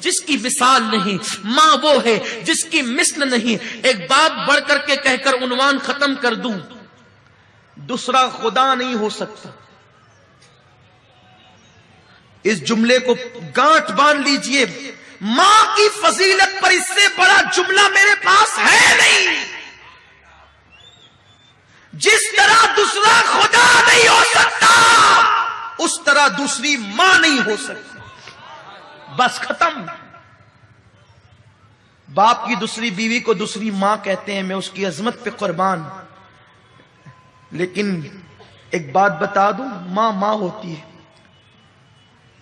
جس کی مثال نہیں، ماں وہ ہے جس کی مثل نہیں۔ ایک بات بڑھ کر کے کہہ کر عنوان ختم کر دوں، دوسرا خدا نہیں ہو سکتا۔ اس جملے کو گانٹھ باندھ لیجئے، ماں کی فضیلت پر اس سے بڑا جملہ میرے پاس ہے نہیں۔ جس طرح دوسرا خدا نہیں ہو سکتا، اس طرح دوسری ماں نہیں ہو سکتی۔ بس ختم۔ باپ کی دوسری بیوی کو دوسری ماں کہتے ہیں، میں اس کی عظمت پہ قربان۔ لیکن ایک بات بتا دوں، ماں ماں ہوتی ہے۔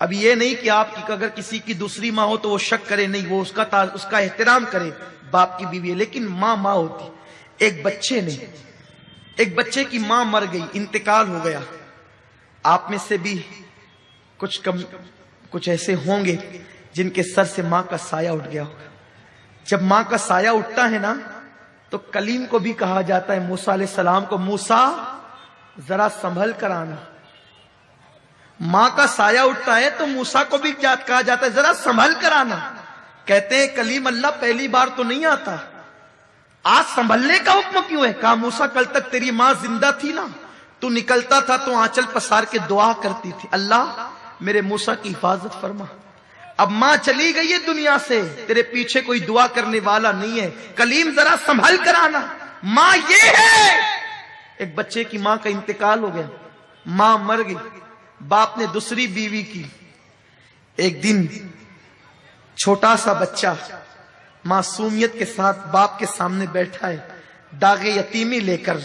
اب یہ نہیں کہ آپ کی اگر کسی کی دوسری ماں ہو تو وہ شک کرے، نہیں، وہ اس کا احترام کرے، باپ کی بیوی ہے، لیکن ماں ماں ہوتی ہے۔ ایک بچے کی ماں مر گئی، انتقال ہو گیا۔ آپ میں سے بھی کچھ ایسے ہوں گے جن کے سر سے ماں کا سایہ اٹھ گیا ہوگا۔ جب ماں کا سایہ اٹھتا ہے نا تو کلیم کو بھی کہا جاتا ہے، موسیٰ علیہ السلام کو، موسیٰ ذرا سنبھل کر آنا۔ ماں کا سایہ اٹھتا ہے تو موسیٰ کو بھی کہا جاتا ہے ذرا سنبھل کر آنا۔ کہتے ہیں کلیم اللہ پہلی بار تو نہیں آتا، آج سنبھلنے کا حکم کیوں ہے؟ کہا موسیٰ کل تک تیری ماں زندہ تھی نا، تو نکلتا تھا تو آنچل پسار کے دعا کرتی تھی، اللہ میرے موسیٰ کی حفاظت فرما۔ اب ماں چلی گئی ہے دنیا سے، تیرے پیچھے کوئی دعا کرنے والا نہیں ہے، کلیم ذرا سنبھل کر آنا۔ ماں یہ ہے۔ ایک بچے کی ماں کا انتقال ہو گیا، ماں مر گئی، باپ نے دوسری بیوی کی۔ ایک دن چھوٹا سا بچہ معصومیت کے ساتھ باپ کے سامنے بیٹھا ہے، داغ یتیمی لے کر۔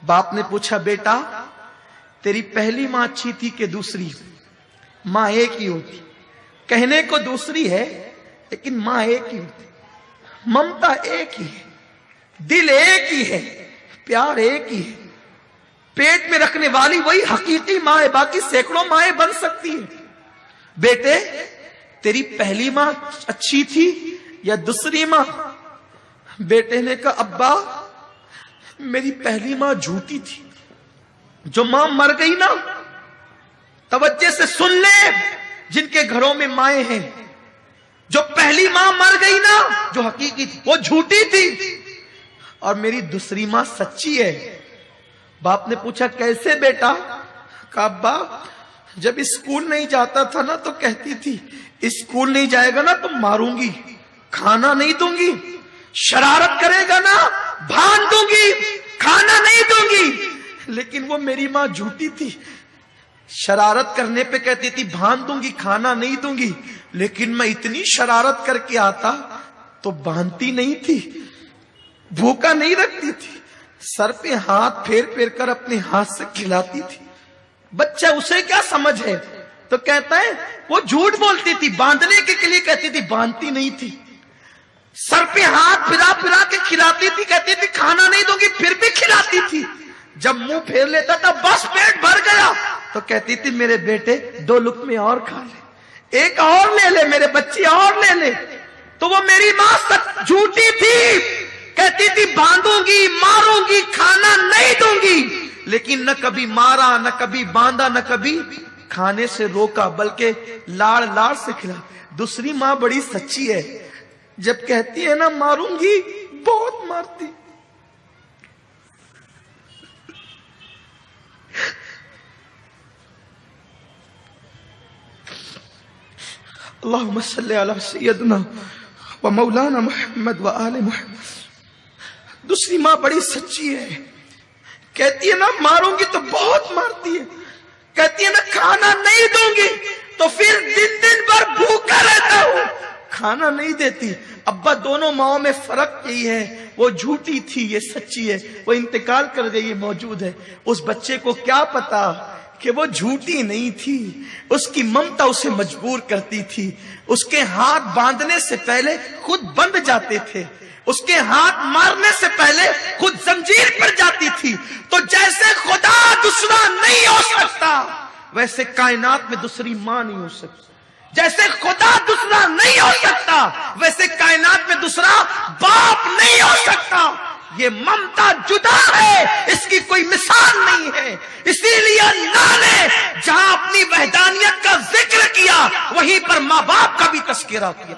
باپ نے پوچھا، بیٹا تیری پہلی ماں اچھی تھی کہ دوسری؟ ماں ایک ہی ہوتی، کہنے کو دوسری ہے لیکن ماں ایک ہی ہوتی، ممتا ایک ہی ہے، دل ایک ہی ہے، پیار ایک ہی ہے، پیٹ میں رکھنے والی وہی حقیقی ماں ہے، باقی سینکڑوں مائیں بن سکتی ہیں۔ بیٹے تیری پہلی ماں اچھی تھی یا دوسری ماں؟ بیٹے نے کہا، ابا میری پہلی ماں جھوٹی تھی۔ جو ماں مر گئی نا، توجہ سے سن لے جن کے گھروں میں مائیں ہیں، جو پہلی ماں مر گئی نا جو حقیقی تھی وہ جھوٹی تھی، اور میری دوسری ماں سچی ہے۔ باپ نے پوچھا کیسے بیٹا؟ کہا ابا جب اسکول نہیں جاتا تھا نا تو کہتی تھی اسکول نہیں جائے گا نا تو ماروں گی، کھانا نہیں دوں گی، شرارت کرے گا نا بھان دوں گی، کھانا نہیں دوں گی۔ لیکن وہ میری ماں جھوٹی تھی، شرارت کرنے پہ کہتی تھی بھان دوں گی، کھانا نہیں دوں گی، لیکن میں اتنی شرارت کر کے آتا تو باندھتی نہیں تھی، بھوکا نہیں رکھتی تھی، سر پہ ہاتھ پھیر پھیر کر اپنے ہاتھ سے کھلاتی تھی۔ بچہ اسے کیا سمجھ ہے؟ تو کہتا ہے وہ جھوٹ بولتی تھی، باندھنے کے لیے کہتی تھی، باندھتی نہیں تھی، سر پہ ہاتھ پھرا پھرا کے کھلاتی تھی، کہتی تھی کھانا نہیں دوں گی، پھر بھی کھلاتی تھی۔ جب منہ پھیر لیتا تھا بس پیٹ بھر گیا تو کہتی تھی میرے بیٹے 2 لقمے اور کھا لے، ایک اور لے لے، میرے بچے اور لے لے۔ تو وہ میری ماں سچ جھوٹی تھی، کہتی تھی باندھوں گی، ماروں گی، کھانا نہیں دوں گی، لیکن نہ کبھی مارا، نہ کبھی باندھا، نہ کبھی کھانے سے روکا، بلکہ لاڑ لاڑ سے کھلا۔ دوسری ماں بڑی سچی ہے، جب کہتی ہے نا ماروں گی بہت مارتی۔ اللہم صلی علی سیدنا و مولانا محمد و آل محمد۔ دوسری ماں بڑی سچی ہے، کہتی ہے نا ماروں گی تو بہت مارتی ہے، کہتی ہے نا کھانا نہیں دوں گی تو پھر دن بھر بھوکا رہتا ہوں، کھانا نہیں دیتی۔ ابا دونوں ماؤں میں فرق یہی ہے، وہ جھوٹی تھی، یہ سچی ہے، وہ انتقال کر گئی، یہ موجود ہے۔ اس بچے کو کیا پتا کہ وہ جھوٹی نہیں تھی، اس کی ممتا اسے مجبور کرتی تھی۔ اس کے ہاتھ باندھنے سے پہلے خود بندھ جاتے تھے، اس کے ہاتھ مارنے سے پہلے خود زنجیر پر جاتی تھی۔ تو جیسے خدا دوسرا نہیں ہو سکتا ویسے کائنات میں دوسری ماں نہیں ہو سکتی، جیسے خدا دوسرا نہیں ہو سکتا ویسے کائنات میں دوسرا باپ نہیں ہو سکتا، یہ ممتا جدا ہے، اس کی کوئی مثال نہیں ہے۔ اسی لیے اللہ نے جہاں اپنی وحدانیت کا ذکر کیا وہیں پر ماں باپ کا بھی تذکرہ کیا۔